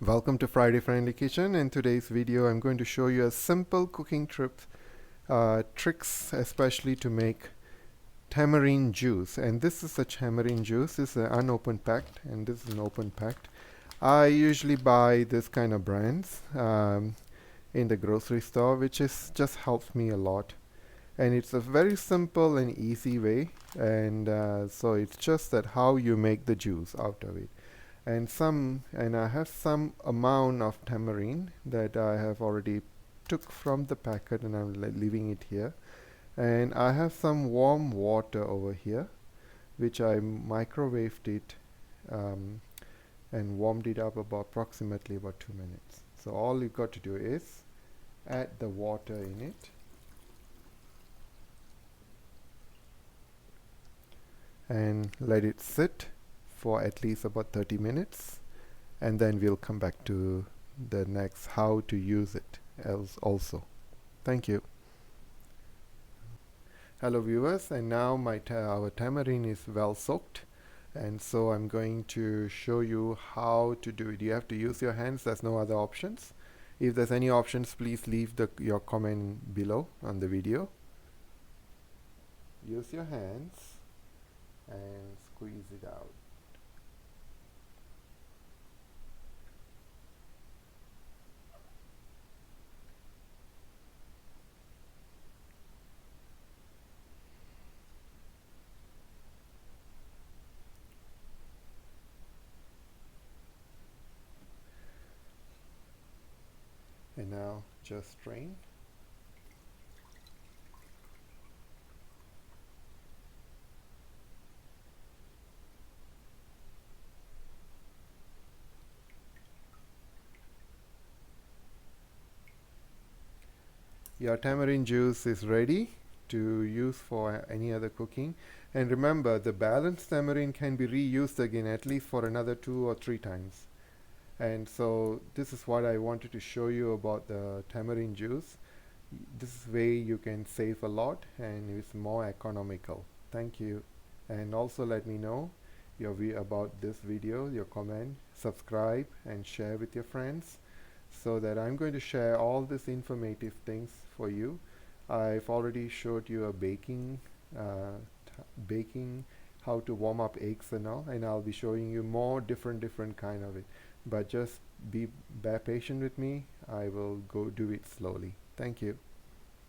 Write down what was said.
Welcome to Friday Friendly Kitchen. In today's video, I'm going to show you a simple cooking tricks, especially to make tamarind juice. And this is a tamarind juice. This is an unopened packet, and this is an open packet. I usually buy this kind of brands in the grocery store, which is just helps me a lot. And it's a very simple and easy way. And so it's just that how you make the juice out of it. And I have some amount of tamarind that I have already took from the packet, and I'm leaving it here. And I have some warm water over here, which I microwaved it um, and warmed it up about approximately about 2 minutes. So all you've got to do is add the water in it and let it sit for at least about 30 minutes, and then we'll come back to the next how to use it else also. Thank you. Hello viewers, and now our tamarind is well soaked, and so I'm going to show you how to do it. You have to use your hands. There's no other options. If there's any options, please leave your comment below on the video. Use your hands and squeeze it out. And now just strain. Your tamarind juice is ready to use for any other cooking. And remember, the balanced tamarind can be reused again at least for another 2 or 3 times. And so this is what I wanted to show you about the tamarind juice. This way you can save a lot and it's more economical. Thank you. And also let me know your view about this video, your comment, subscribe and share with your friends, so that I'm going to share all these informative things for you. I've already showed you a baking, how to warm up eggs and all, and I'll be showing you more different kind of it. But just be patient with me. I will go do it slowly. Thank you.